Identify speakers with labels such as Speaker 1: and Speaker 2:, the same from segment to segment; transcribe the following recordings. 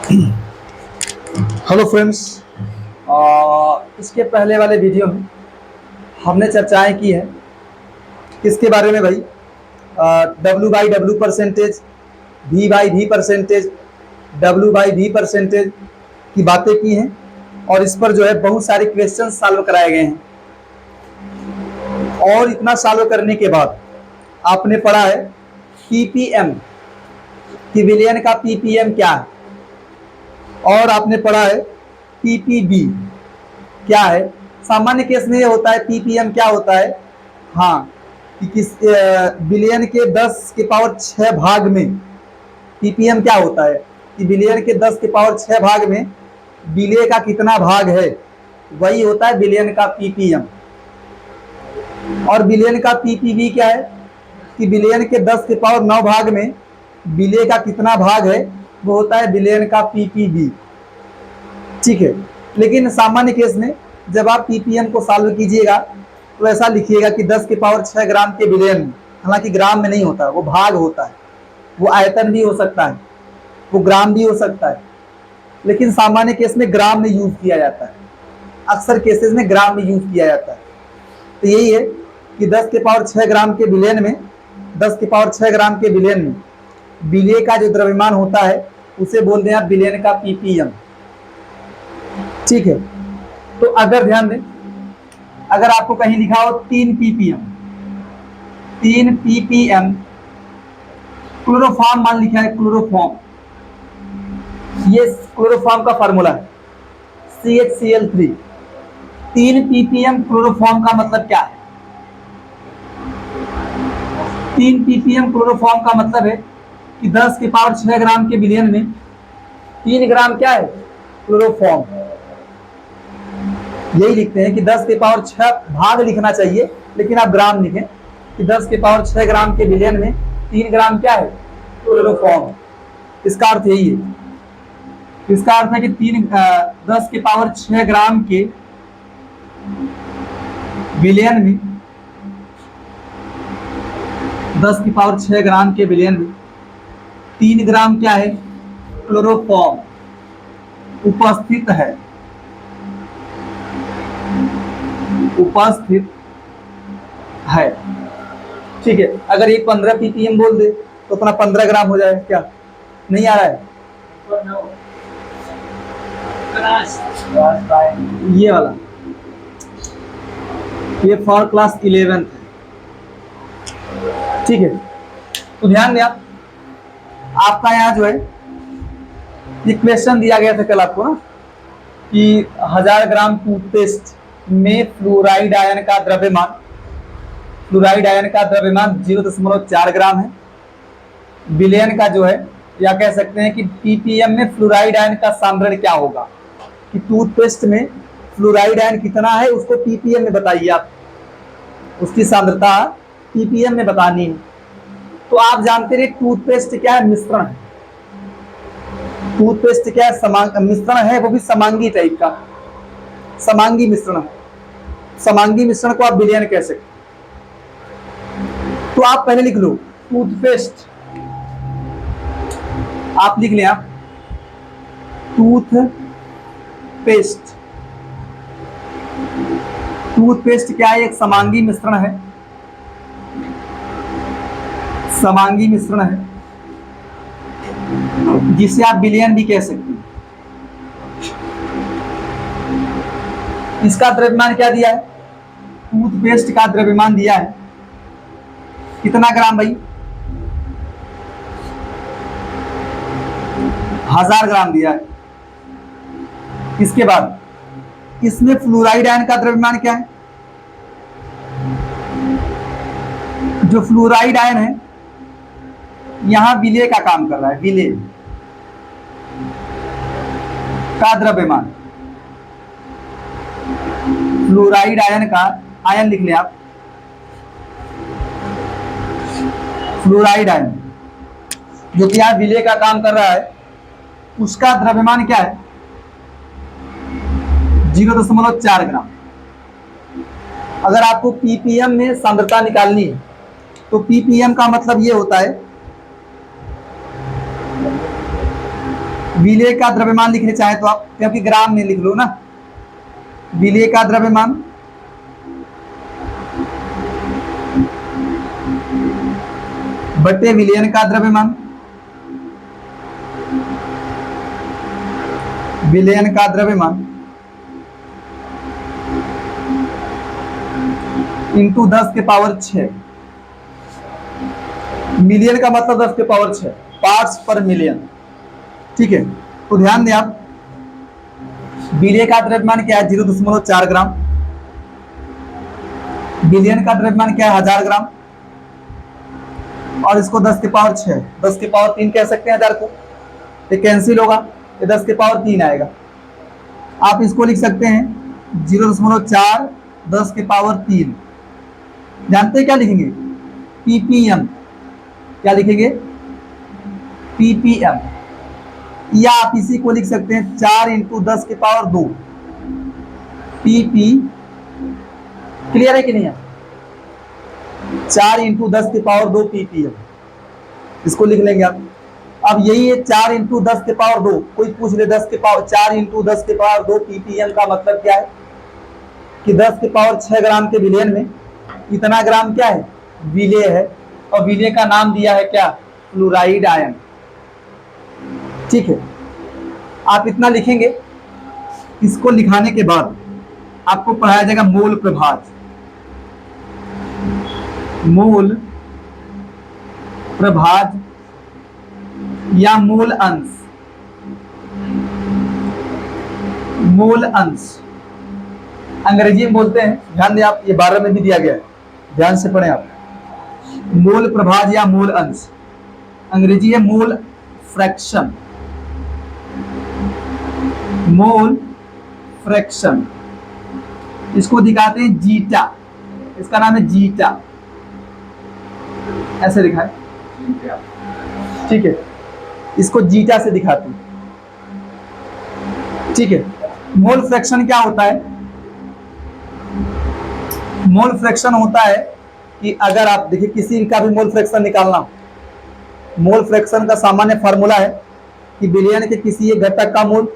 Speaker 1: Hello friends. इसके पहले वाले वीडियो में हमने चर्चाएं की है किसके बारे में भाई? W by W percentage, V by V percentage, W by V percentage की बातें की हैं और इस पर जो है बहुत सारे क्वेश्चन सॉल्व कराए गए हैं। और इतना सॉल्व करने के बाद आपने पढ़ा है पीपीएम कि विलयन का पीपीएम क्या है, और आपने पढ़ा है पीपीबी क्या है। सामान्य केस में ये होता है पीपीएम क्या होता है, हाँ, कि किस बिलियन के 10 के पावर 6 भाग में पीपीएम क्या होता है कि बिलियन के 10 के पावर 6 भाग में बिलियन का कितना भाग है, वही होता है बिलियन का पीपीएम। और बिलियन का पीपीबी क्या है कि बिलियन के 10 के पावर 9 भाग में बिलियन का कितना भाग है, वो होता है बिलियन का पीपीबी। ठीक है, लेकिन सामान्य केस में जब आप पीपीएम को सॉल्व कीजिएगा तो ऐसा लिखिएगा कि 10 के पावर 6 ग्राम के बिलियन में, हालांकि ग्राम में नहीं होता, वो भाग होता है, वो आयतन भी हो सकता है, वो ग्राम भी हो सकता है, लेकिन सामान्य केस में ग्राम में यूज किया जाता है, अक्सर केसेस में ग्राम में यूज किया जाता है। तो यही है कि 10 के पावर 6 ग्राम के बिलियन में, 10 के पावर 6 ग्राम के बिलियन में बिलियन का जो द्रव्यमान होता है उसे बोलते हैं बिलियन का पीपीएम। ठीक है, तो अगर ध्यान दें, अगर आपको कहीं लिखा हो 3 पीपीएम, 3 पीपीएम क्लोरोफॉर्म मान लिखा है, क्लोरोफॉर्म, ये क्लोरोफॉर्म का फार्मूला है CHCl3। 3 पीपीएम क्लोरोफॉर्म का मतलब क्या है? 3 पीपीएम क्लोरोफॉर्म का मतलब है कि 10 के पावर 6 ग्राम के बिलियन में 3 ग्राम क्या है? क्लोरोफॉर्म। यही लिखते हैं कि 10 के पावर 6 भाग लिखना चाहिए, लेकिन आप ग्राम लिखें कि 10 के पावर 6 ग्राम के बिलियन में 3 ग्राम क्या है? क्लोरोफॉर्म। इसका अर्थ यही है, इसका अर्थ है कि 10 के पावर 6 ग्राम के बिलियन में, 10 की पावर 6 ग्राम के बिलियन में 3 ग्राम क्या है? क्लोरोफॉर्म उपस्थित है, उपस्थित है। ठीक है, अगर ये 15 पीपीएम बोल दे तो अपना 15 ग्राम हो जाए, क्या नहीं आ रहा है? ये वाला, ये फॉर क्लास 11 है। ठीक है, तो ध्यान दें आप, आपका यहाँ जो है ये क्वेश्चन दिया गया था कल आपको ना कि 1000 ग्राम टूथपेस्ट में फ्लोराइड आयन का द्रव्यमान, फ्लोराइड आयन का द्रव्यमान 0.4 ग्राम है। बिलियन का जो है, या कह सकते हैं कि पीपीएम में फ्लोराइड आयन का सांद्रण क्या होगा, कि टूथपेस्ट में फ्लोराइड आयन कितना है उसको पीपीएम में बताइए आप, उसकी सांद्रता पीपीएम में बतानी है। तो आप जानते रहे टूथपेस्ट क्या है? मिश्रण है। टूथपेस्ट क्या है? मिश्रण है, वो भी समांगी टाइप का, समांगी मिश्रण है। समांगी मिश्रण को आप बिलियन कह सकते। तो आप पहले लिख लो टूथपेस्ट, आप लिख लें आप टूथपेस्ट। टूथपेस्ट क्या है? एक समांगी मिश्रण है, समांगी मिश्रण है, जिसे आप बिलियन भी कह सकते हैं। इसका द्रव्यमान क्या दिया है? टूथपेस्ट का द्रव्यमान दिया है कितना ग्राम भाई? 1000 ग्राम दिया है। इसके बाद इसमें फ्लोराइड आयन का द्रव्यमान क्या है? जो फ्लोराइड आयन है यहां विलेय का काम कर रहा है, विलेय का द्रव्यमान, फ्लोराइड आयन का, आयन लिख ले आप, फ्लोराइड आयन जो कि यहां विलेय का काम कर रहा है, उसका द्रव्यमान क्या है? 0.4 ग्राम। अगर आपको पीपीएम में सांद्रता निकालनी है तो पीपीएम का मतलब ये होता है विलेय का द्रव्यमान लिखने चाहे तो आप, क्योंकि ग्राम में लिख लो ना, विलेय का द्रव्यमान बटे विलयन का द्रव्यमान, विलयन का द्रव्यमान इंटू 10 के पावर 6। मिलियन का मतलब 10 के पावर 6, पार्ट्स पर मिलियन। ठीक है, तो ध्यान दें आप, विलेय का द्रव्यमान क्या है? 0.4 ग्राम। विलयन का द्रव्यमान क्या है? 1000 ग्राम। और इसको 10 के पावर 6, 10 के पावर 3 कह सकते हैं 1000 को, ये कैंसिल होगा, ये 10 के पावर 3 आएगा। आप इसको लिख सकते हैं 0.4 10 के पावर 3। जानते हैं क्या लिखेंगे? पीपीएम। क्या लिखेंगे? पीपीएम। या आप इसी को लिख सकते हैं 4 इंटू 10 के पावर 2 पीपी। क्लियर है कि नहीं है? 4 इंटू 10 के पावर 2 पीपीएम, इसको लिख लेंगे आप। अब यही है 4 इंटू 10 के पावर 2। कोई पूछ ले 10 के पावर 4 इंटू 10 के पावर 2 पीपीएम का मतलब क्या है? कि 10 के पावर 6 ग्राम के विलयन में इतना ग्राम क्या है? विलेय है। और विलेय का नाम दिया है क्या? Fluoride ion. ठीक है, आप इतना लिखेंगे। इसको लिखाने के बाद आपको पढ़ाया जाएगा मोल प्रभाज। मोल प्रभाज या मूल अंश। मूल अंश अंग्रेजी में बोलते हैं, ध्यान दें आप, ये 12 में भी दिया गया है, ध्यान से पढ़ें आप। मोल प्रभाज या मूल अंश, अंग्रेजी है मोल फ्रैक्शन। मोल फ्रैक्शन, इसको दिखाते हैं जीटा, इसका नाम है जीटा, ऐसे लिखा है। ठीक है, इसको जीटा से दिखाते हैं। ठीक है, मोल फ्रैक्शन क्या होता है? मोल फ्रैक्शन होता है कि अगर आप देखिए किसी का भी मोल फ्रैक्शन निकालना, मोल फ्रैक्शन का सामान्य फार्मूला है कि विलयन के किसी एक घटक का मोल,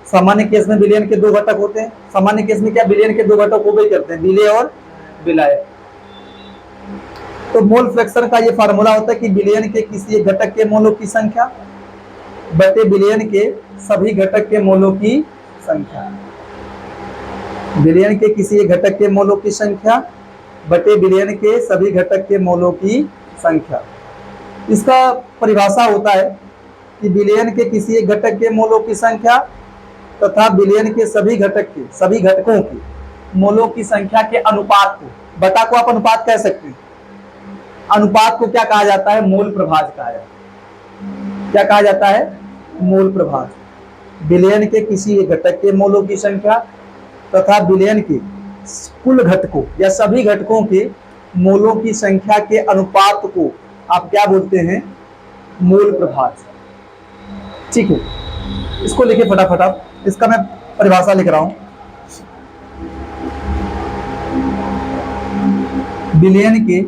Speaker 1: सामान्य केस में विलयन के 2 घटक होते हैं। सामान्य केस में क्या विलयन के 2 घटक को भी करते हैं, विलेय और विलायक। तो मोल फ्रैक्शन का ये फार्मूला होता है कि विलयन के किसी एक घटक के मोलों की संख्या बटे विलयन के सभी घटक के मोलों की संख्या। विलयन के किसी एक घटक के मोलों की संख्या बटे विलयन के सभी घटक के मोलों की संख्या। इसका परिभाषा होता है कि विलयन के किसी एक घटक के मोलों की संख्या तथा विलयन के सभी घटकों के मोलों की संख्या के अनुपात को, बटा को आप अनुपात कह सकते हैं, अनुपात को क्या कहा जाता है? मोल प्रभाज कहा जाता है। क्या कहा जाता है? मोल प्रभाज। विलयन के किसी एक घटक के मोलों की संख्या तथा विलयन के कुल घटकों या सभी घटकों के मोलों की संख्या के अनुपात को आप क्या बोलते हैं? मोल प्रभाज। ठीक है, इसको लिखे फटाफट आप, इसका मैं परिभाषा लिख रहा हूं। विलयन के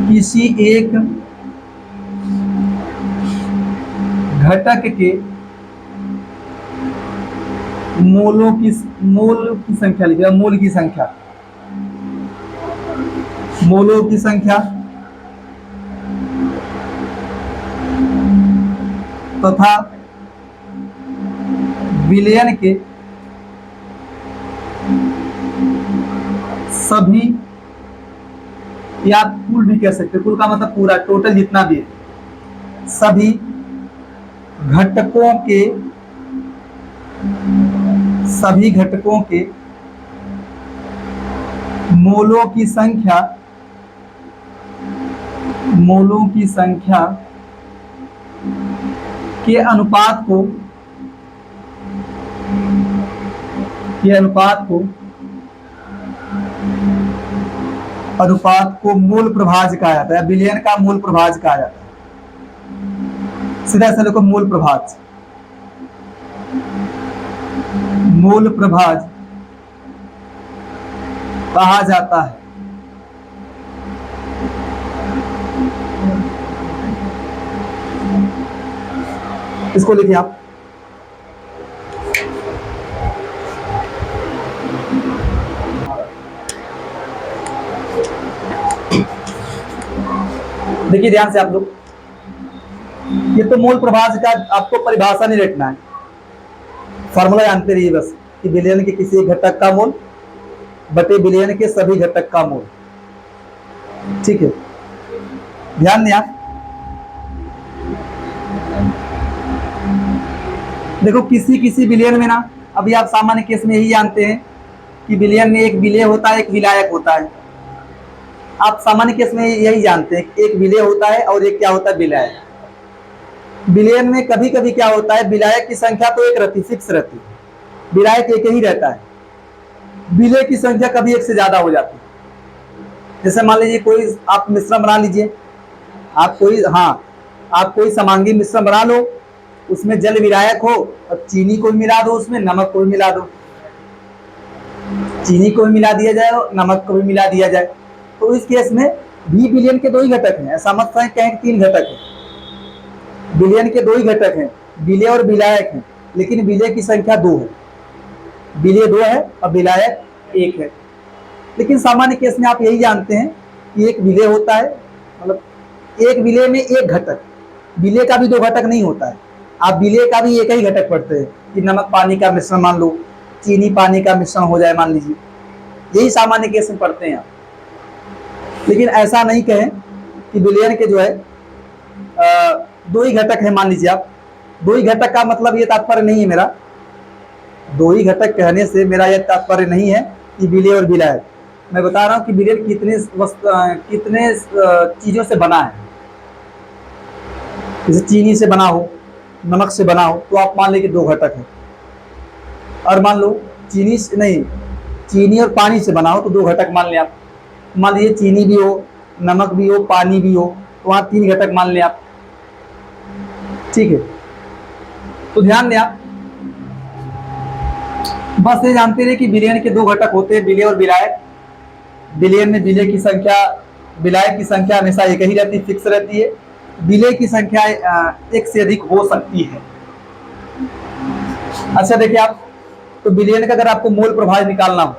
Speaker 1: किसी एक घटक के मोल की संख्या लिखिएगा, मोल की संख्या, मोलों की संख्या तथा विलयन के सभी, या कुल भी कह सकते हैं, कुल का मतलब पूरा, टोटल जितना भी है, सभी घटकों के मोलों की संख्या के अनुपात को मूल प्रभाज कहा जाता है। विलयन का मूल प्रभाज कहा जाता है। सीधा से देखो, मूल प्रभाज, मूल प्रभाज कहा जाता है। इसको लिखिए आप। देखिए ध्यान से आप लोग, ये तो मोल प्रभाज का आपको परिभाषा नहीं रखना है, फॉर्मूला जानते रहिए बस कि विलयन के किसी घटक का मोल बटे विलयन के सभी घटक का मोल। ठीक है, ध्यान दें आप। देखो किसी किसी विलयन में ना, अभी आप सामान्य केस में यही जानते हैं कि विलयन में एक विलेय होता है, एक विलायक होता है। आप सामान्य केस में यही जानते हैं कि एक विलेय होता है और एक क्या होता है, विलायक। विलयन में कभी कभी क्या होता है, विलायक की संख्या तो एक रहती, फिक्स रहती है, विलायक एक ही रहता है, विलेय की संख्या कभी एक से ज्यादा हो जाती है। जैसे मान लीजिए कोई आप मिश्रण बना लीजिए, आप कोई समांगी मिश्रण बना लो, उसमें जल विलायक हो, और चीनी को भी मिला दो, उसमें नमक को भी मिला दो, चीनी को भी मिला दिया जाए और नमक को भी मिला दिया जाए, तो इस केस में भी विलयन के दो ही घटक हैं। ऐसा मत कहें कि तीन घटक हैं, विलयन के दो ही घटक हैं, विलेय और विलायक हैं, लेकिन विलेय की संख्या दो है, विलेय दो है और विलायक एक है। लेकिन सामान्य केस में आप यही जानते हैं कि एक विलेय होता है, मतलब एक विलेय में एक घटक, विलेय का भी दो घटक नहीं होता है, आप विलेय का भी एक ही घटक पढ़ते हैं कि नमक पानी का मिश्रण मान लो, चीनी पानी का मिश्रण हो जाए मान लीजिए, यही सामान्य केस में पढ़ते हैं आप। लेकिन ऐसा नहीं कहें कि विलयन के जो है दो ही घटक है, मान लीजिए आप, दो ही घटक का मतलब ये तात्पर्य नहीं है मेरा, दो ही घटक कहने से मेरा यह तात्पर्य नहीं है कि विलेय और विलायक। मैं बता रहा हूं कि विलयन कितने चीजों से बना है। जैसे चीनी से बना हो, नमक से बना हो, तो आप मान लीजिए दो घटक है, और मान लो चीनी और पानी से बना हो तो दो घटक मान लें आप। मान लीजिए चीनी भी हो, नमक भी हो, पानी भी हो, तो वहां तीन घटक मान लें आप। ठीक है, तो ध्यान दें आप, बस ये जानते रहे कि विलयन के दो घटक होते हैं, विलेय और विलायक। विलयन में विलेय की संख्या, विलायक की संख्या हमेशा एक ही रहती, फिक्स रहती है, विलेय की संख्या एक से अधिक हो सकती है। अच्छा देखिए आप, तो विलयन का अगर आपको मोल प्रभाज निकालना हो,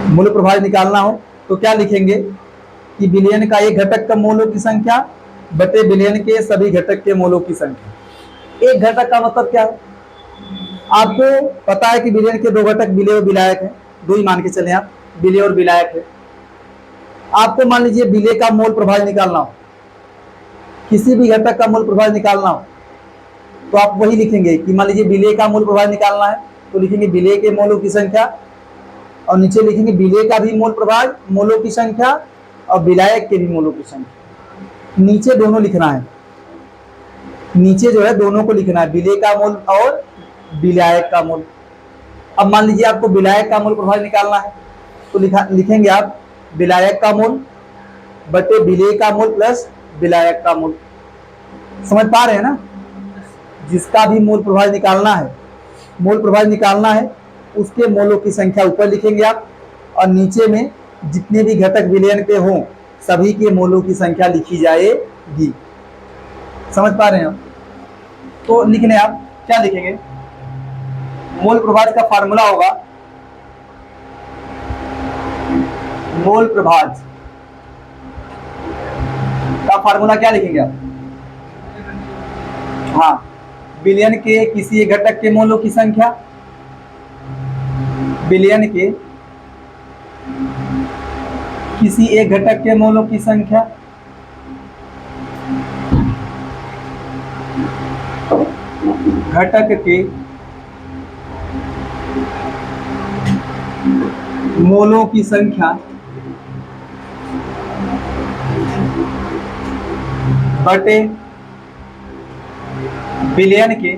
Speaker 1: मोल प्रभाज निकालना हो तो क्या लिखेंगे कि विलयन का एक घटक का मोलों की संख्या बटे विलयन के सभी घटक के मोलों की संख्या। एक घटक का मतलब क्या है, आपको पता है कि विलयन के दो घटक विलेय और विलायक है, दो ही मान के चले आप, विलेय और विलायक है। आपको मान लीजिए विलेय का मोल प्रभाज निकालना हो, किसी भी घटक का मोल प्रभाज निकालना हो, तो आप वही लिखेंगे कि मान लीजिए विलेय का मोल प्रभाज निकालना है तो लिखेंगे विलेय के मोलों की संख्या, और नीचे लिखेंगे विलेय का भी मोल प्रभाज मोलों की संख्या और विलायक के भी मोलों की संख्या। नीचे दोनों लिखना है, नीचे जो है दोनों को लिखना है, विलेय का मोल और विलायक का मोल। अब मान लीजिए आपको विलायक का मोल प्रभाज निकालना है तो लिखेंगे आप विलायक का मोल बटे विलेय का मोल प्लस विलायक का मोल। समझ पा रहे हैं ना, जिसका भी मोल प्रभाज निकालना है, मोल प्रभाज निकालना है, उसके मोलों की संख्या ऊपर लिखेंगे आप, और नीचे में जितने भी घटक विलयन के हों सभी के मोलों की संख्या लिखी जाएगी। समझ पा रहे हैं आप? तो लिख लें आप, क्या लिखेंगे, मोल प्रभाज का फार्मूला होगा, मोल प्रभाज का फार्मूला क्या लिखेंगे आप, हाँ, विलयन के किसी एक घटक के मोलों की संख्या, विलयन के किसी एक घटक के मोलों की संख्या घटक के मोलों की संख्या बटे विलयन के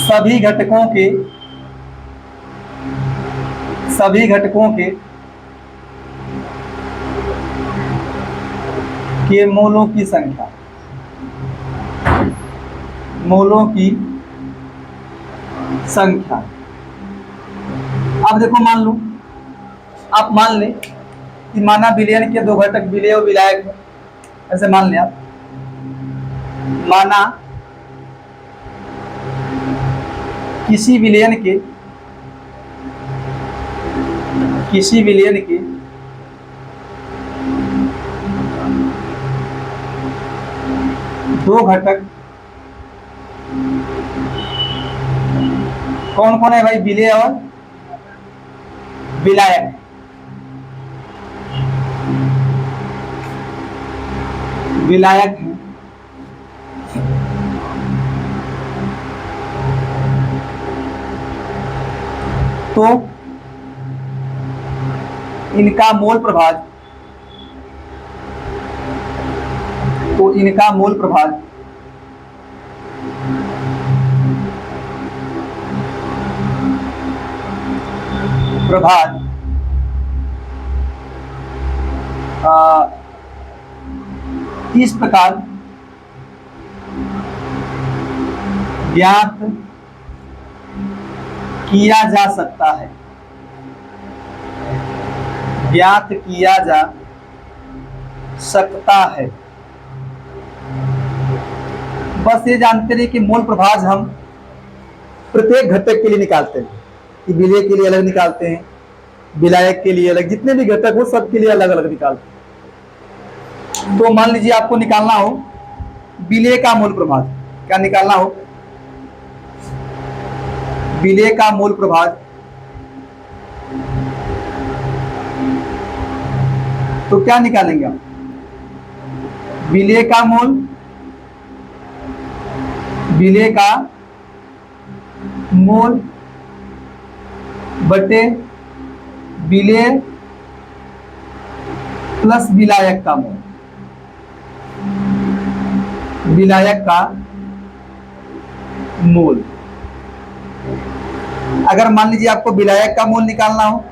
Speaker 1: सभी घटकों के मोलों की संख्या, अब देखो मान लो, आप मान लें कि माना विलयन के दो घटक विलेय और विलायक है। ऐसे मान लिया, माना किसी विलयन के दो घटक कौन कौन है भाई? विलेय और विलायक। विलायक है तो इनका मोल प्रभाज इस प्रकार ज्ञात किया जा सकता है। बस ये जानते रहिए कि मोल प्रभाज हम प्रत्येक घटक के लिए निकालते हैं, कि विलेय के लिए अलग निकालते हैं, विलायक के लिए अलग, जितने भी घटक हो सब के लिए अलग अलग निकालते हैं। तो मान लीजिए आपको निकालना हो विलेय का मोल प्रभाज, क्या निकालना हो? विलेय का मोल प्रभाज तो क्या निकालेंगे आप? विलेय का मोल बटे विलेय प्लस विलायक का मोल, अगर मान लीजिए आपको विलायक का मोल निकालना हो,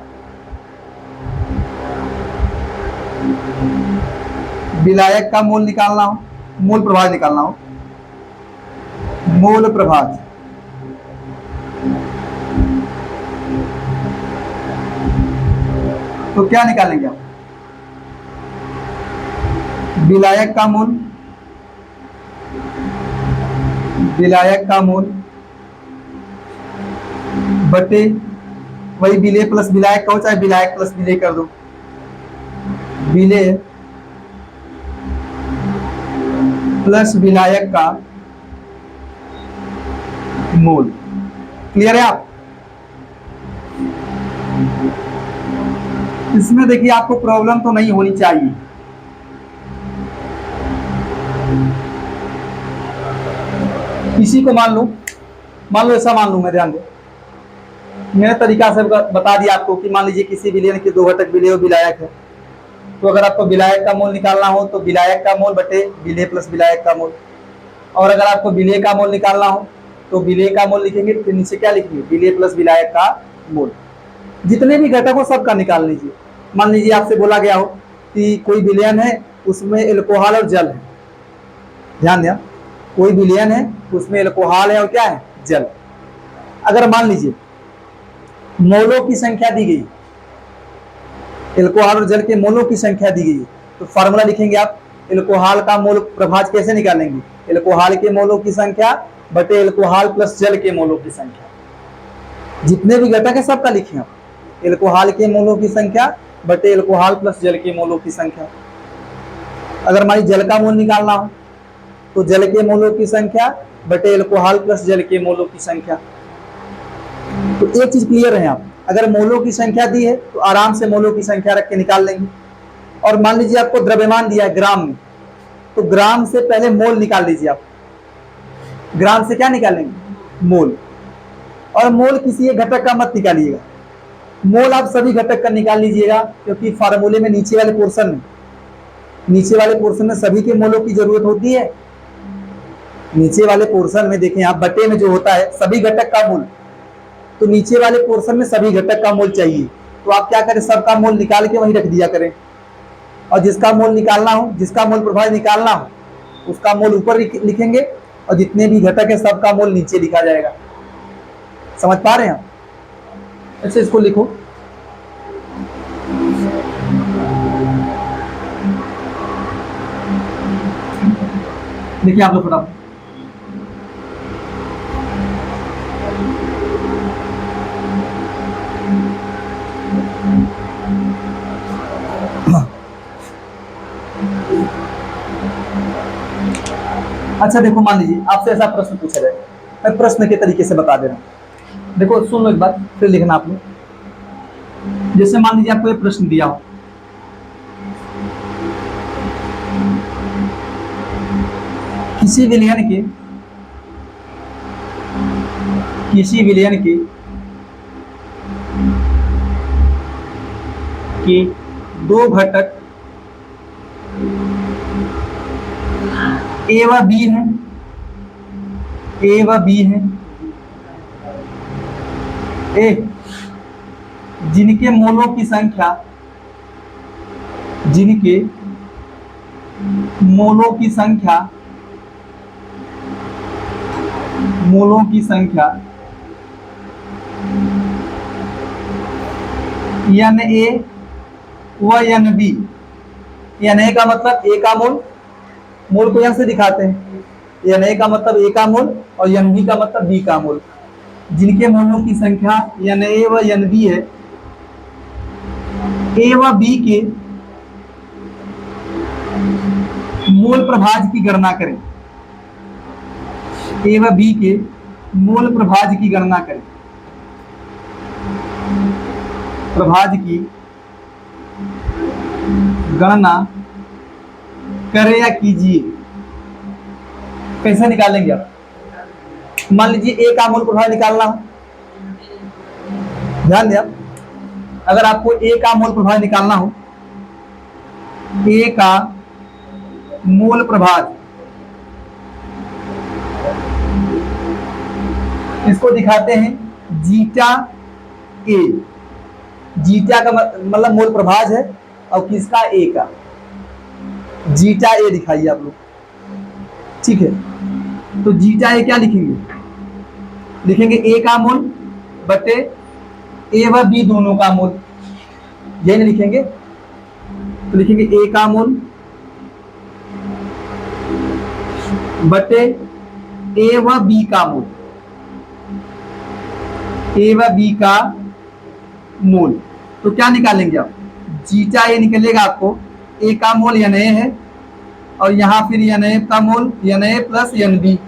Speaker 1: मोल प्रभाज निकालना हो, मोल प्रभाज तो क्या निकालेंगे आप? विलायक का मोल बटे वही विलेय प्लस विलायक का हो, चाहे विलायक प्लस विलेय कर दो, विलेय प्लस विलायक का मोल। क्लियर है आप? इसमें देखिए आपको प्रॉब्लम तो नहीं होनी चाहिए। किसी को मान लो ऐसा मान लूं मैं, ध्यान दो, मैंने तरीका से बता दिया आपको कि मान लीजिए किसी विलयन के दो घटक विलेय और विलायक है, तो अगर आपको विलायक का मोल निकालना हो तो विलायक का मोल बटे विलेय प्लस विलायक का मोल, और अगर आपको विलेय का मोल निकालना हो तो विलेय का मोल लिखेंगे, फिर नीचे क्या लिखेंगे? विलेय प्लस विलायक का मोल। जितने भी घटक हो सबका निकाल लीजिए। मान लीजिए आपसे बोला गया हो कि कोई विलयन है उसमें एल्कोहल और जल है, ध्यान दिया, कोई विलयन है उसमें एल्कोहल है और क्या है? जल। अगर मान लीजिए मोलों की संख्या दी गई, एल्कोहल और जल के मोलों की संख्या दी गई, तो फार्मूला लिखेंगे आप, एल्कोहल का मोल प्रभाज कैसे निकालेंगे? एल्कोहल के मोलों की संख्या बटे एल्कोहल प्लस जल के मोलों की संख्या। जितने भी घटक है सबका लिखें आप, एल्कोहल के मोलों की संख्या बटे एल्कोहल प्लस जल के मोलों की संख्या। अगर हमारी जल का मोल निकालना हो तो जल के मोलों की संख्या बटे एल्कोहल प्लस जल के मोलों की संख्या। तो एक चीज क्लियर है आप, अगर मोलों की संख्या दी है तो आराम से मोलों की संख्या रख के निकाल लेंगे। और मान लीजिए आपको द्रव्यमान दिया है ग्राम में, तो ग्राम से पहले मोल निकाल लीजिए आप। ग्राम से क्या निकालेंगे? मोल। और मोल किसी एक घटक का मत निकालिएगा, मोल आप सभी घटक का निकाल लीजिएगा, क्योंकि फार्मूले में नीचे वाले पोर्शन में सभी के मोलों की जरूरत होती है। नीचे वाले पोर्शन में देखें आप, बटे में जो होता है सभी घटक का मोल, तो नीचे वाले पोर्शन में सभी घटक का मोल चाहिए। तो आप क्या करें, सबका मोल निकाल के वहीं रख दिया करें, और जिसका मोल निकालना हो, जिसका मोल प्रभाज निकालना हो, उसका मोल ऊपर लिखेंगे, और जितने भी घटक है सबका मोल नीचे लिखा जाएगा। समझ पा रहे हैं आप? अच्छा, इसको लिखो, देखिए आप लोग फटाफट। अच्छा देखो, मान लीजिए आपसे ऐसा प्रश्न पूछा जाए, मैं प्रश्न के तरीके से बता दे रहा हूँ। देखो सुन लो एक बात, फिर लिखना आपने। जैसे मान लीजिए आपको ये प्रश्न दिया हो, किसी विलयन के दो घटक ए व बी है, ए जिनके मोलों की संख्या एन ए व एन बी। एन ए का मतलब ए का मोल को यहां से दिखाते हैं। एन ए का मतलब ए का मोल और एन बी का मतलब बी का मोल। जिनके मोलों की संख्या एन ए व एन बी है, ए व बी के मोल प्रभाज की गणना करें। ए व बी के मोल प्रभाज की गणना करें। प्रभाज की गणना करें या कीजिए। कैसे निकालेंगे आप? मान लीजिए ए का मोल प्रभाज निकालना हो, ध्यान दें आप, अगर आपको ए का मोल प्रभाज निकालना हो, ए का मोल प्रभाज, इसको दिखाते हैं जीटा ए। जीटा का मतलब मोल प्रभाज है, और किसका? ए का। जीटा ए दिखाइए आप लोग, ठीक है। तो जीटा ए क्या लिखेंगे? लिखेंगे ए का मोल बटे ए व बी दोनों का मोल, यही नहीं लिखेंगे? तो लिखेंगे ए का मोल बटे ए व बी का मोल, ए व बी का मोल। तो क्या निकालेंगे आप? जीटा ए निकलेगा आपको, ए का मोल एन ए है, और यहां फिर एन ए का mole N A plus N B.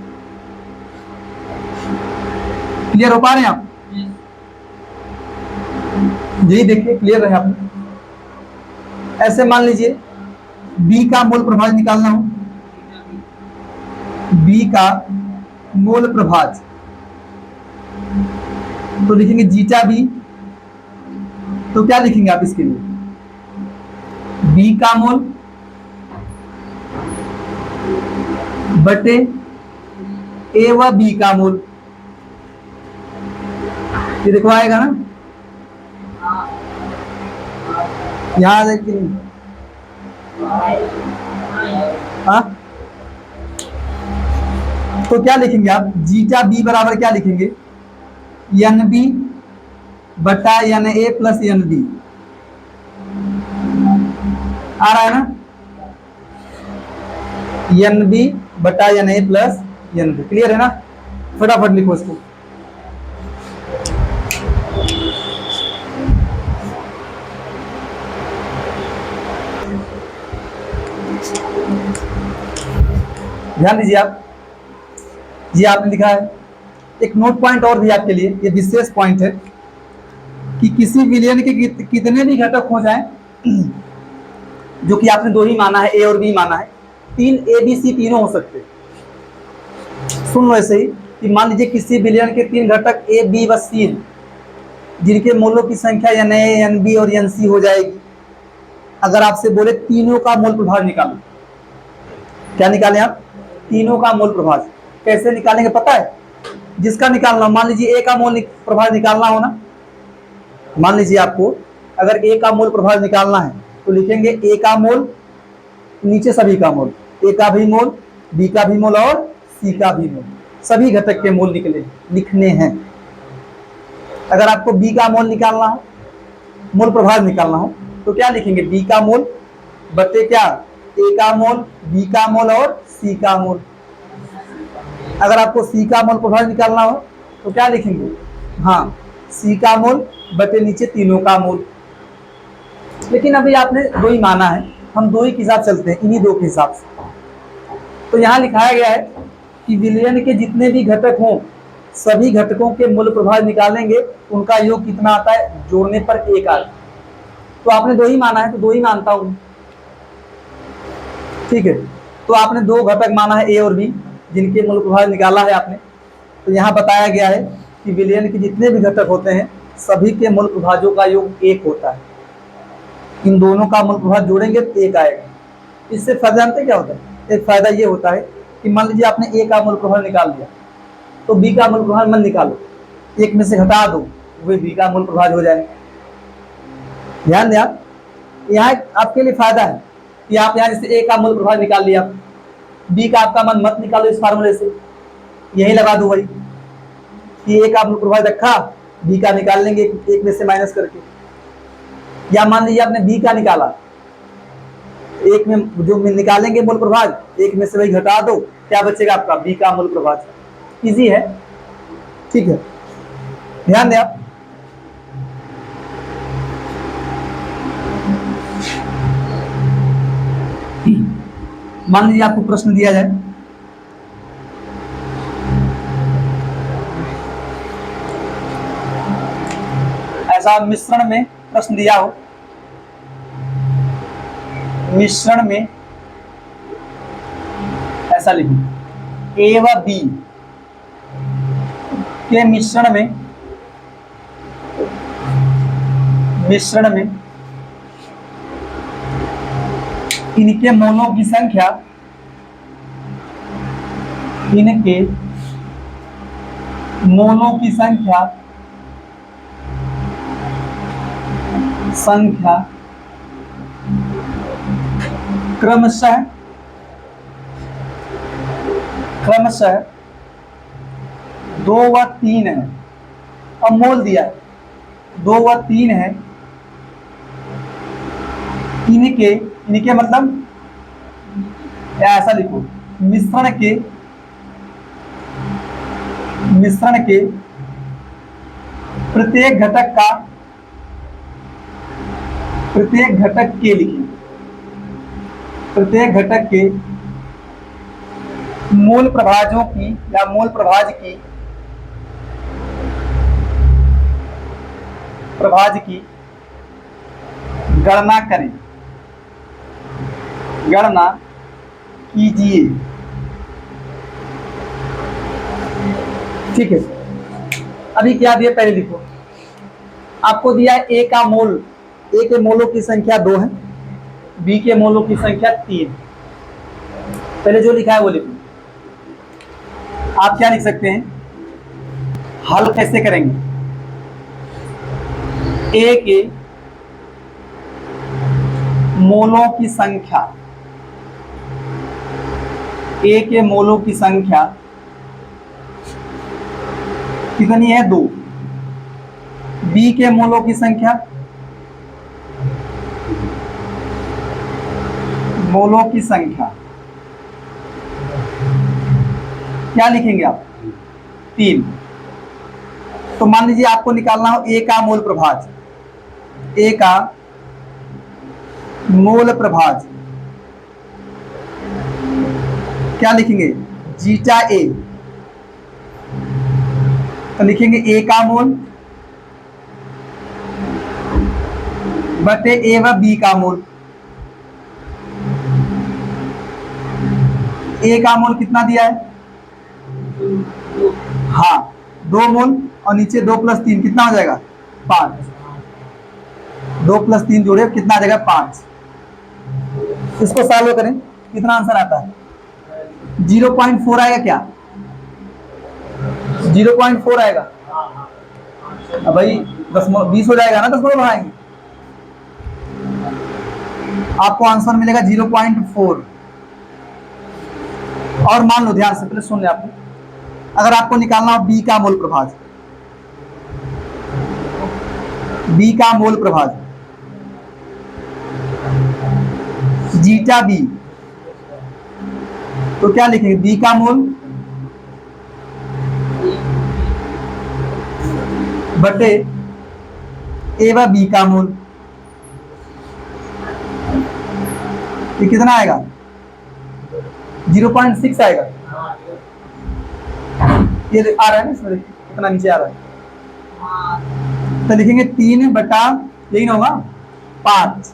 Speaker 1: Clear हो पा रहे हैं आप? यही देखिए, क्लियर रहे आपने। ऐसे मान लीजिए बी का मोल प्रभाज निकालना हो, बी का मोल प्रभाज, तो लिखेंगे जीटा बी। तो क्या लिखेंगे आप इसके लिए? बी का मोल बटे ए व बी का मोल। ये देखो आएगा ना, यहां देखिए। हाँ, तो क्या लिखेंगे आप? जीटा बी बराबर क्या लिखेंगे? एन बी बटा N A plus N B. आ रहा है ना? एन बी बटा N A plus N B. Clear है ना? फटाफट लिखो इसको। ध्यान दीजिए आप, ये आपने लिखा है। एक नोट पॉइंट और भी आपके लिए, ये विशेष पॉइंट है कि किसी विलयन के कितने भी घटक हो जाएं, जो कि आपने दो ही माना है, ए और बी माना है, तीन ए बी सी तीनों हो सकते हैं। सुन लो ऐसे ही कि मान लीजिए किसी विलयन के तीन घटक ए बी व सी हैं, जिनके मोलों की संख्या एन ए एन बी और एन सी हो जाएगी। अगर आपसे बोले तीनों का मोल प्रभाज निकालो, क्या निकालें आप? तीनों का मोल प्रभाज। कैसे निकालेंगे पता है? जिसका निकालना, मान लीजिए ए का मोल प्रभाज निकालना हो ना, मान लीजिए आपको अगर ए का मोल प्रभाज निकालना है तो लिखेंगे ए का मोल, नीचे सभी का मोल, ए का भी मोल, बी का भी मोल और सी का भी मोल, सभी घटक के मोल लिखने हैं। अगर आपको बी का मोल निकालना हो, मोल प्रभाज निकालना हो, तो क्या लिखेंगे? बी का मोल बटे क्या? ए का मोल, बी का मोल और सी का मोल। अगर आपको सी का मोल प्रभाज निकालना हो तो क्या लिखेंगे, हाँ सी का मोल बटे नीचे तीनों का मोल। लेकिन अभी आपने दो ही माना है, हम दो ही के साथ चलते हैं, इन्हीं दो के हिसाब से। तो यहाँ लिखाया गया है कि विलयन के जितने भी घटक हों सभी घटकों के मूल प्रभाज निकालेंगे, उनका योग कितना आता है, जोड़ने पर 1 आता है। तो आपने दो ही माना है तो दो ही मानता हूं, ठीक है। तो आपने दो घटक माना है ए और बी, जिनके मूल प्रभाज निकाला है आपने। तो यहाँ बताया गया है कि विलयन के जितने भी घटक होते हैं सभी के मूल प्रभाजों का योग 1 होता है। इन दोनों का मूल प्रभाज जोड़ेंगे तो 1 आएगा। इससे फायदा जानते क्या होता है, एक फायदा ये होता है कि मान लीजिए आपने ए का मूल प्रभाज निकाल दिया तो बी का मूल प्रभाज मत निकालो, एक में से घटा दो, वही बी का मूल प्रभाज हो जाए। ध्यान दें आप, यहाँ आपके लिए फायदा है कि आप यहाँ जैसे ए का मूल प्रभाज निकाल लिया, बी का आपका मन मत निकालो इस फार्मूले से, यही लगा दो भाई कि ए का मूल प्रभाज रखा, बी का निकाल लेंगे एक में से माइनस करके। या मान लीजिए आपने बी का निकाला, एक में जो निकालेंगे मूल प्रभाज, एक में से वही घटा दो, क्या बचेगा आपका, बी का मूल प्रभाज। इजी है, ठीक है। ध्यान दें आप, मान लीजिए आपको प्रश्न दिया जाए ऐसा मिश्रण में प्रश्न दिया हो, मिश्रण में ऐसा लिखो ए व बी के मिश्रण में इनके मोलों की संख्या, इनके मोलों की संख्या क्रमशः 2 व 3 है। अब मोल दिया 2 व 3 है, इनके मतलब ऐसा लिखो, मिश्रण के प्रत्येक घटक के लिखिए, प्रत्येक घटक के मूल प्रभाजों की या मूल प्रभाज की गणना कीजिए, ठीक है। अभी क्या दिया पहले लिखो, आपको दिया है ए का मोल, ए के मोलों की संख्या 2 है, बी के मोलों की संख्या 3। पहले जो लिखा है वो लिखो। आप क्या लिख सकते हैं, हल कैसे करेंगे, ए के मोलों की संख्या, ए के मोलों की संख्या कितनी है, 2। बी के मोलों की संख्या, क्या लिखेंगे आप, 3। तो मान लीजिए आपको निकालना हो ए का मोल प्रभाज, ए का मोल प्रभाज क्या लिखेंगे, जीटा ए। तो लिखेंगे ए का मोल बटे ए व बी का मोल। ए का मोल कितना दिया है, हाँ 2 मोल, और नीचे 2 + 3 कितना हो जाएगा, 5। 2 + 3 जोड़े कितना आ जाएगा, 5। इसको सॉल्व करें, कितना आंसर आता है, 0.4 आएगा क्या, 0.4 आएगा। अब भाई 20 हो जाएगा ना, 10 बढ़ाएंगे, आपको आंसर मिलेगा 0.4। और मान लो, ध्यान से पहले सुन ले आपने, अगर आपको निकालना हो बी का मोल प्रभाज, बी का मोल प्रभाज जीटा बी, तो क्या लिखेंगे, बी का मोल बटे ए व बी का मोल, ये कितना आएगा 0.6 आएगा। ये आ रहा है ना इसमें, कितना नीचे आ रहा है, तो लिखेंगे 3 बटा, यही ना होगा 5,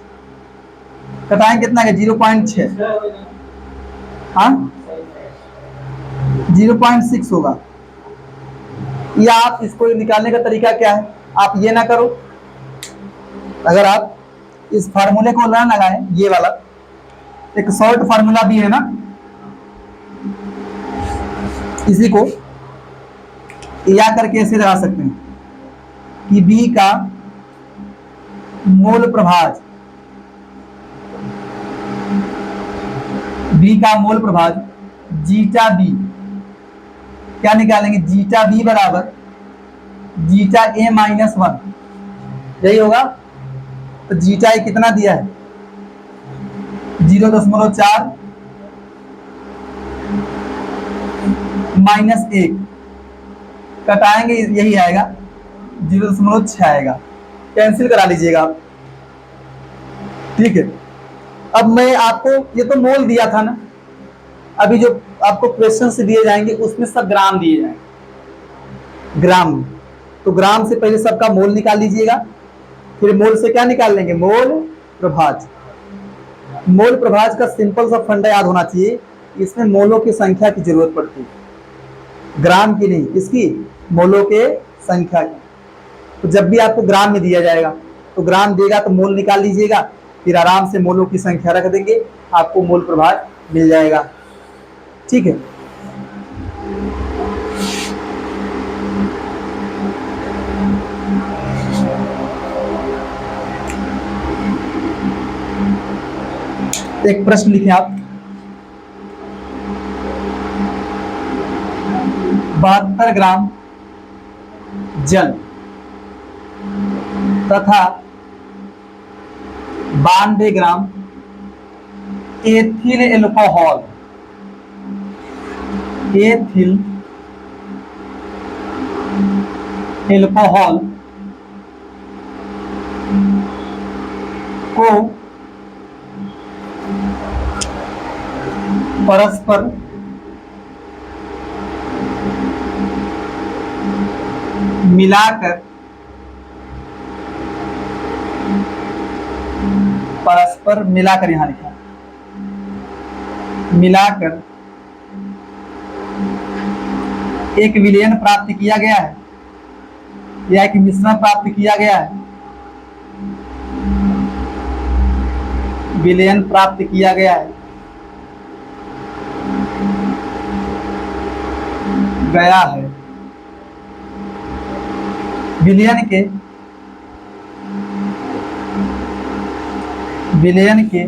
Speaker 1: कटाएंगे कितना है 0.6, हाँ 0.6 होगा। या आप इसको निकालने का तरीका क्या है, आप ये ना करो, अगर आप इस फार्मूले को ना लगाएं, ये वाला एक शॉर्ट फार्मूला भी है ना, इसी को या करके ऐसे लगा सकते हैं कि बी का मोल प्रभाज, बी का मोल प्रभाज जीटा बी, क्या निकालेंगे जीटा बी बराबर जीटा ए -1, यही होगा। तो जीटा ए कितना दिया है 0.4 -1, कटाएंगे यही आएगा 0.6 आएगा, कैंसिल करा लीजिएगा आप, ठीक है। अब मैं आपको, ये तो मोल दिया था ना, अभी जो आपको क्वेश्चन से दिए जाएंगे उसमें सब ग्राम दिए जाएंगे, ग्राम, तो ग्राम से पहले सबका मोल निकाल लीजिएगा, फिर मोल से क्या निकाल लेंगे मोल प्रभाज। मोल प्रभाज का सिंपल सा फंडा याद होना चाहिए, इसमें मोलों की संख्या की जरूरत पड़ती है, ग्राम की नहीं, इसकी मोलों के संख्या की। तो जब भी आपको ग्राम में दिया जाएगा तो ग्राम देगा तो मोल निकाल लीजिएगा, फिर आराम से मोलों की संख्या रख देंगे, आपको मोल प्रभाज मिल जाएगा, ठीक है। एक प्रश्न लिखें आप, 72 ग्राम जल तथा 92 ग्राम एथिल एल्कोहल, एथिल एल्कोहल को परस्पर मिलाकर, परस्पर मिलाकर, यहां लिखा मिलाकर एक विलयन प्राप्त किया गया है या एक मिश्रण प्राप्त किया गया है, विलयन प्राप्त किया गया है, गया है, विलयन के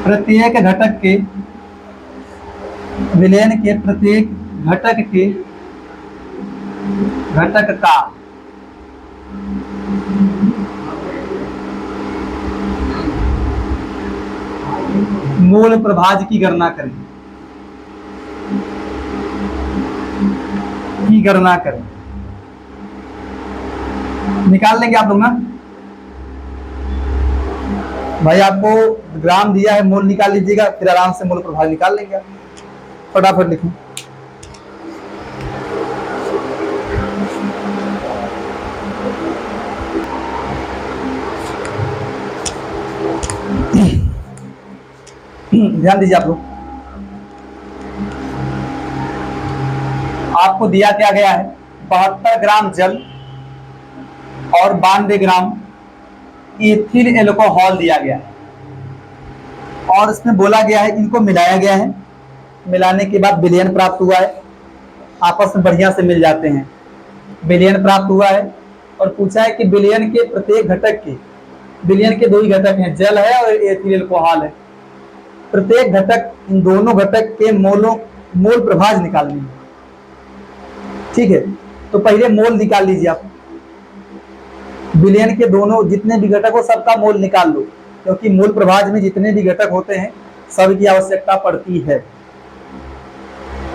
Speaker 1: प्रत्येक घटक के, विलयन के प्रत्येक घटक का मोल प्रभाज की गणना करें, निकाल लेंगे आप लोग ना भाई, आपको ग्राम दिया है, मोल निकाल लीजिएगा, फिर आराम से मोल प्रभाज निकाल लेंगे आप, फटाफट लिखें। ध्यान दीजिए आप लोग, आपको दिया क्या गया है 72 ग्राम जल और 92 ग्राम एथिल एल्कोहल दिया गया है, और इसमें बोला गया है इनको मिलाया गया है, मिलाने के बाद विलयन प्राप्त हुआ है, आपस में बढ़िया से मिल जाते हैं, विलयन प्राप्त हुआ है, और पूछा है कि विलयन के प्रत्येक घटक के, विलयन के दो ही घटक हैं, जल है और एथिल एल्कोहल है, प्रत्येक घटक, इन दोनों घटक के मोल प्रभाज निकालनी है, ठीक है। तो पहले मोल निकाल लीजिए आप, विलयन के दोनों जितने भी घटक हो सबका मोल निकाल लो, क्योंकि मोल प्रभाज में जितने भी घटक होते हैं सबकी आवश्यकता पड़ती है।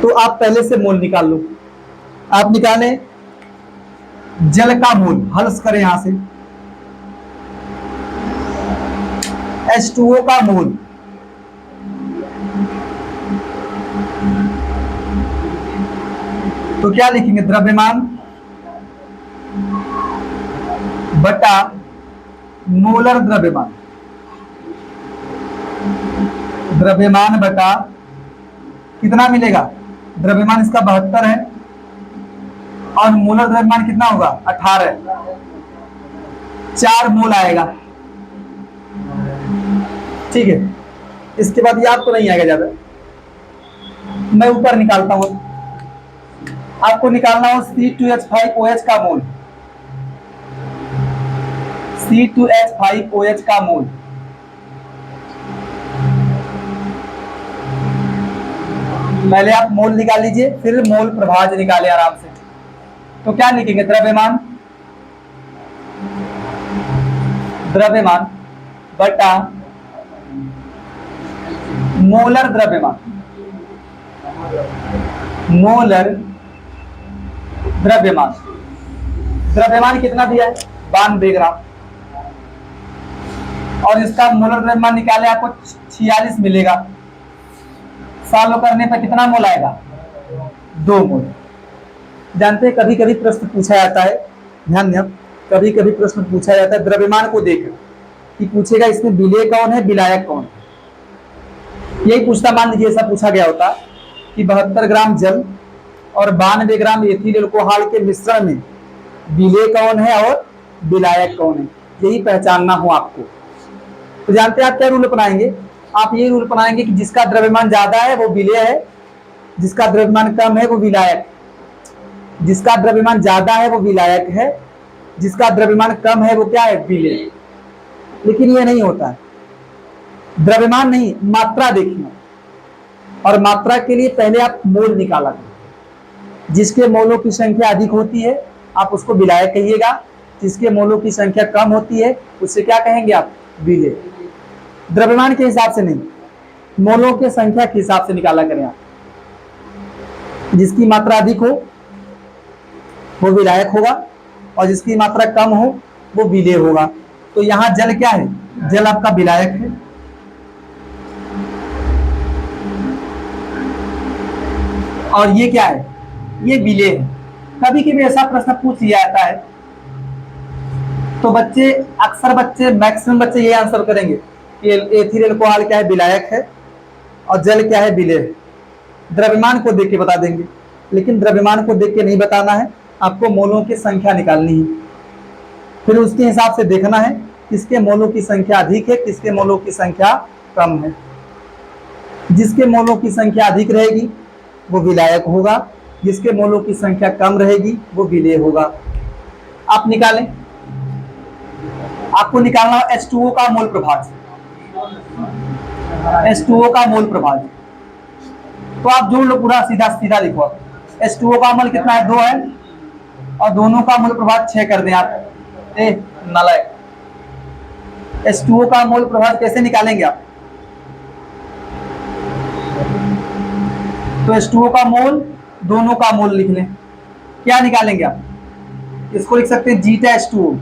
Speaker 1: तो आप पहले से मोल निकाल लो, आप निकालें जल का मोल, हल्स करें यहां से, H2O का मोल, तो क्या लिखेंगे? द्रव्यमान बटा मोलर द्रव्यमान, द्रव्यमान बटा कितना मिलेगा? द्रव्यमान इसका 72 है और मोलर द्रव्यमान कितना होगा? 18, 4 मोल आएगा। ठीक है, इसके बाद याद तो नहीं आएगा ज्यादा, मैं ऊपर निकालता हूं। आपको निकालना हो C2H5OH का मोल, C2H5OH का मोल, पहले आप मोल निकाल लीजिए, फिर मोल प्रभाज निकाले आराम से। तो क्या लिखेंगे? द्रव्यमान, द्रव्यमान बटा मोलर द्रव्यमान, मोलर द्रव्यमान, द्रव्यमान कितना दिया है? 92 ग्राम, और इसका मोलर द्रव्यमान निकाले आपको 46 मिलेगा। सॉल्व करने पर कितना मोल आएगा? 2 मोल। जानते हैं कभी कभी प्रश्न पूछा जाता है, ध्यान दें, कभी कभी प्रश्न पूछा जाता है द्रव्यमान को देकर कि पूछेगा इसमें विलेय कौन है, विलायक कौन है। यही पूछता, मान लीजिए ऐसा पूछा गया होता कि 72 ग्राम जल और 92 ग्राम एथिल अल्कोहल के मिश्रण में विलेय कौन है और विलायक कौन है, यही पहचानना हो आपको। तो जानते हैं आप क्या रूल अपनाएंगे? आप ये रूल अपनाएंगे कि जिसका द्रव्यमान ज्यादा है वो विलेय है, जिसका द्रव्यमान कम है वो विलायक, जिसका द्रव्यमान ज्यादा है वो विलायक है, जिसका द्रव्यमान कम है वो क्या है? विलेय। लेकिन ये नहीं होता है, द्रव्यमान नहीं, मात्रा देखिए, और मात्रा के लिए पहले आप मोल निकाला करें। जिसके मोलों की संख्या अधिक होती है आप उसको विलायक कहिएगा, जिसके मोलों की संख्या कम होती है उससे क्या कहेंगे आप? विलेय। द्रव्यमान के हिसाब से नहीं, मोलों के संख्या के हिसाब से निकाला करें आप। जिसकी मात्रा अधिक हो वो विलायक होगा और जिसकी मात्रा कम हो वो विलेय होगा। तो यहां जल क्या है? जल आपका विलायक है, और ये क्या है? ये विलेय है। कभी कभी ऐसा प्रश्न पूछ लिया जाता है तो बच्चे, अक्सर बच्चे, मैक्सिमम बच्चे ये आंसर करेंगे कि एथिल अल्कोहल क्या है? विलायक है, और जल क्या है? विलेय है। द्रव्यमान को देख के बता देंगे, लेकिन द्रव्यमान को देख के नहीं बताना है, आपको मोलों की संख्या निकालनी है। फिर उसके हिसाब से देखना है किसके मोलों की संख्या अधिक है, किसके मोलों की संख्या कम है। जिसके मोलों की संख्या अधिक रहेगी वो विलायक होगा, जिसके मोलों की संख्या कम रहेगी वो विलेय होगा। आप निकालें, आपको निकालना है H2O का मोल प्रभाज, H2O का मोल प्रभाज। तो आप जोड़ लो पूरा, सीधा सीधा लिखो। H2O का मोल कितना है? 2 है, और दोनों का मोल प्रभाज 6 कर दें आप। नालायक, H2O का मोल प्रभाज कैसे निकालेंगे आप? तो H2O का मोल, दोनों का मोल लिख लें। क्या निकालेंगे आप? इसको लिख सकते हैं जीटा H2O।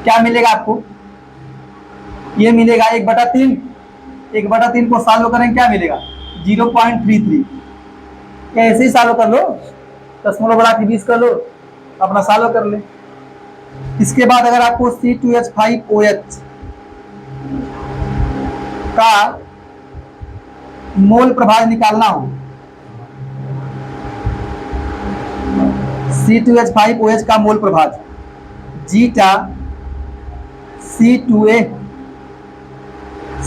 Speaker 1: क्या मिलेगा आपको? ये मिलेगा 1/3, 1/3 को सॉल्व करें क्या मिलेगा? 0.33। ऐसे ही सॉल्व कर लो, दशमलव बढ़ा के 20 कर लो, अपना सॉल्व कर ले। इसके बाद अगर आपको C2H5OH का मोल प्रभाज निकालना हो, C2H5OH का मोल प्रभाज जीटा C2A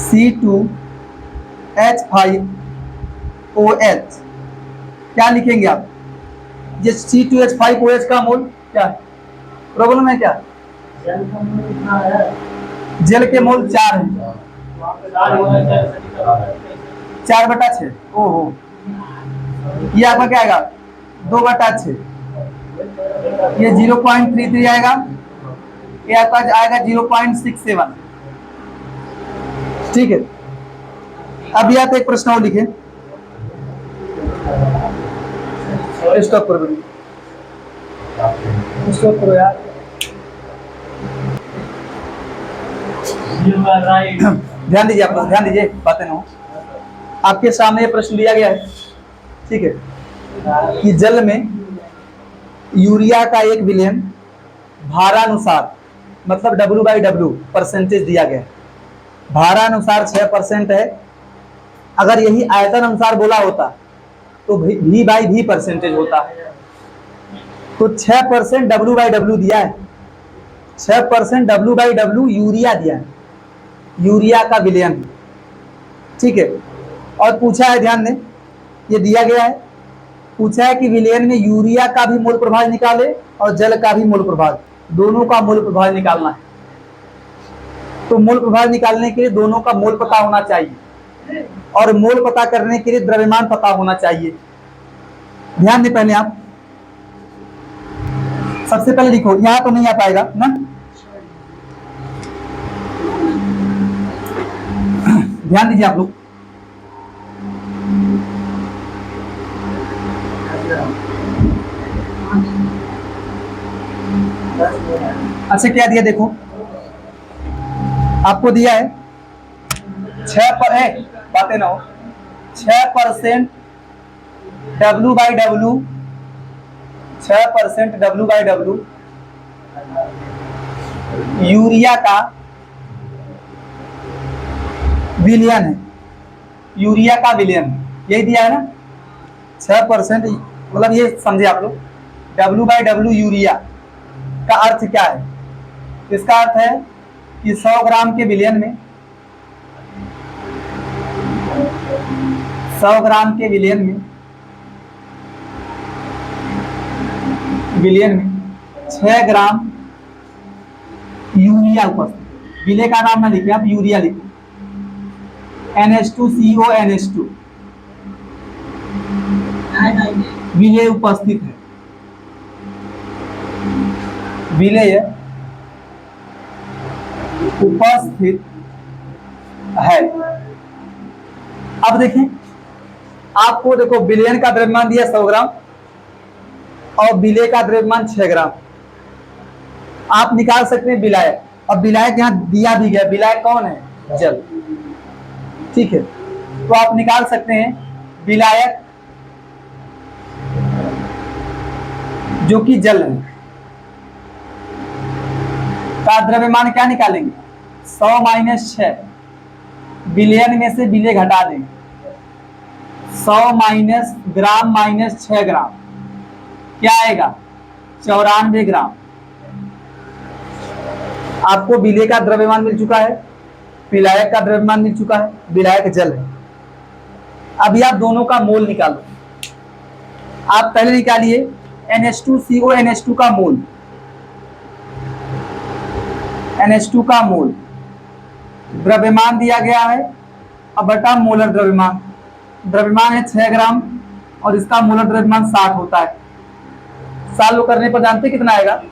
Speaker 1: C2H5OH क्या लिखेंगे आप? ये C2H5OH का मोल क्या है? प्रॉब्लम है क्या? जल के मोल 4 है, 4/6। ओहो, ये आपका क्या आएगा? 2/6। ये 0.33 आएगा, ये आपका आएगा 0.67। ठीक है, अब आप एक प्रश्न और लिखें। स्टॉप करो वीडियो, स्टॉप करो यार। ध्यान दीजिए, आप लोग ध्यान दीजिए, बातें ना हो। आपके सामने ये प्रश्न दिया गया है, ठीक है, कि जल में यूरिया का 1 विलयन भारानुसार, मतलब W/W परसेंटेज दिया गया है। भारानुसार 6% है। अगर यही आयतन अनुसार बोला होता तो V/V परसेंटेज होता। तो 6% W/W दिया है, 6% W/W यूरिया दिया है, यूरिया का विलयन, ठीक है। और पूछा है, ध्यान दें, ये दिया गया है, पूछा है कि विलयन में यूरिया का भी मोल प्रभाव निकाले और जल का भी मोल प्रभाव, दोनों का मोल प्रभाव निकालना है। तो मोल प्रभाव निकालने के लिए दोनों का मोल पता होना चाहिए, और मोल पता करने के लिए द्रव्यमान पता होना चाहिए। ध्यान दें, पहले आप सबसे पहले लिखो, यहां तो नहीं आ पाएगा ना, ध्यान दीजिए आप लोग। अच्छा, क्या दिया देखो, आपको दिया है 6%, बातें ना हो, 6% W/W, 6% W/W यूरिया का विलयन है, यूरिया का विलयन, यही दिया है ना 6%, मतलब ये समझे आप लोग, W/W यूरिया का अर्थ क्या है? इसका अर्थ है कि 100 ग्राम के विलयन में, 100 ग्राम के विलयन में 6 ग्राम यूरिया उपस्थित। विलय का नाम ना लिखिए आप, यूरिया लिखिए, NH2CONH2 विलय उपस्थित है, विलय उपस्थित है। अब देखें, आपको देखो विलयन का द्रव्यमान दिया 100 ग्राम और विलय का द्रव्यमान 6 ग्राम। आप निकाल सकते हैं विलायक, अब विलायक यहां दिया भी गया, विलायक कौन है? जल, ठीक है। तो आप निकाल सकते हैं विलायक जो कि जल है का द्रव्यमान क्या निकालेंगे? 100 - 6, विलयन में से विलय घटा देंगे, 100 ग्राम - 6 ग्राम क्या आएगा? 94 ग्राम। आपको विलय का द्रव्यमान मिल चुका है, विलायक का द्रव्यमान मिल चुका है, विलायक जल है। अभी आप दोनों का मोल निकालो। आप पहले निकालिए NH2CONH2 का मोल, NH2 का मोल, द्रव्यमान दिया गया है, अब बटा मोलर द्रव्यमान, द्रव्यमान है 6 ग्राम और इसका मोलर द्रव्यमान 60 होता है। सॉल्व करने पर जानते कितना आएगा?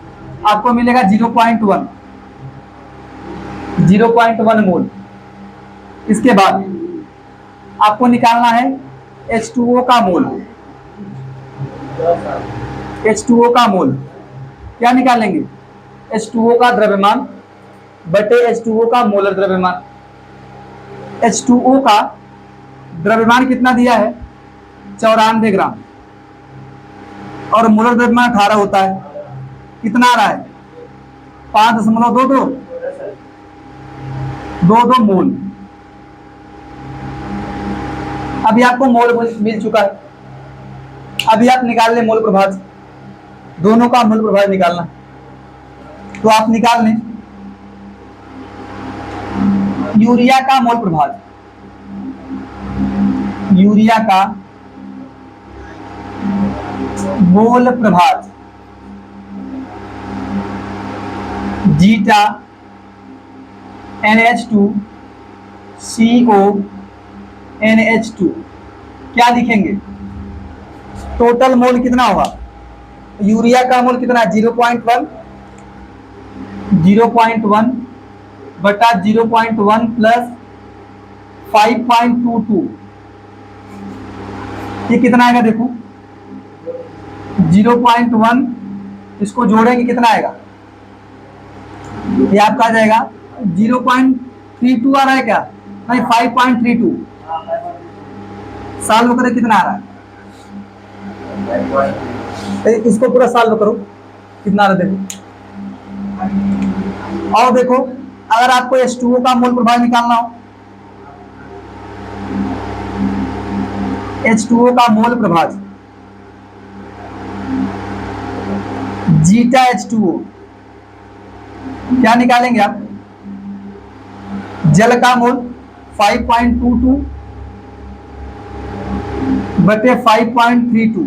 Speaker 1: आपको मिलेगा 0.1 मोल। इसके बाद आपको निकालना है H2O का मोल, H2O का मोल क्या निकालेंगे? H2O का द्रव्यमान बटे H2O का मोलर द्रव्यमान। H2O का द्रव्यमान कितना दिया है? 94 ग्राम और मोलर द्रव्यमान 18 होता है। कितना आ रहा है? 5.22 मोल। अभी आपको मोल मिल चुका है, अभी आप निकाल लें मोल प्रभाव, दोनों का मोल प्रभाव निकालना। तो आप निकाल लें यूरिया का मोल प्रभाव, यूरिया का मोल प्रभाव जीटा NH2CONH2 क्या लिखेंगे? टोटल मोल कितना होगा? यूरिया का मोल कितना है? 0.1 बटा 0.1 प्लस 5.22, ये कितना आएगा? देखो 0.1, इसको जोड़ेंगे कितना आएगा, ये आपका आ जाएगा 0.32 आ रहा है क्या, नहीं 5.32, सॉल्व करें कितना आ रहा है, इसको पूरा सॉल्व करो कितना आ रहा है देखो। और देखो अगर आपको H2O का मोल प्रभाव निकालना हो, H2O का मोल प्रभाव जीटा H2O क्या निकालेंगे आप, जल का मोल 5.22 बटे 5.32,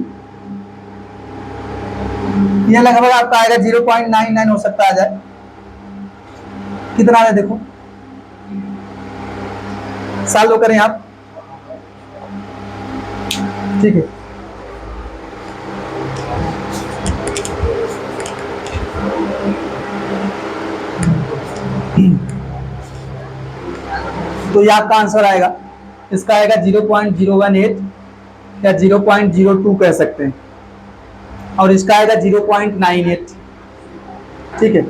Speaker 1: ये लगभग आपका आएगा 0.99 हो सकता आ जाए, कितना है देखो, सॉल्व करें आप, ठीक है। तो ये आपका आंसर आएगा, इसका आएगा 0.018 या 0.02 कह सकते हैं, और इसका आएगा 0.98, ठीक है।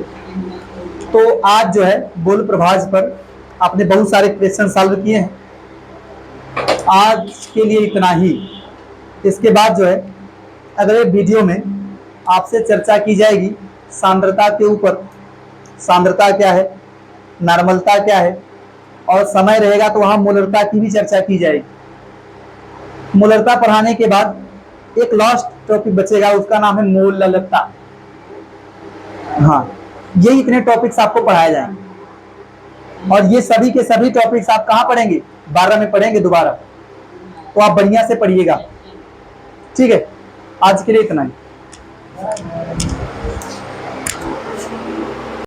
Speaker 1: तो आज जो है बोल प्रभाज पर आपने बहुत सारे क्वेश्चन सॉल्व किए हैं, आज के लिए इतना ही। इसके बाद जो है अगले वीडियो में आपसे चर्चा की जाएगी सांद्रता के ऊपर, सांद्रता क्या है, नॉर्मलता क्या है, और समय रहेगा तो वहां मोलरता की भी चर्चा की जाएगी। मोलरता पढ़ाने के बाद एक लास्ट टॉपिक बचेगा, उसका नाम है मोललता। हाँ, ये इतने टॉपिक्स आपको पढ़ाए जाएंगे, और ये सभी के सभी टॉपिक्स आप कहाँ पढ़ेंगे, 12 में पढ़ेंगे दोबारा, तो आप बढ़िया से पढ़िएगा, ठीक है। आज के लिए इतना ही।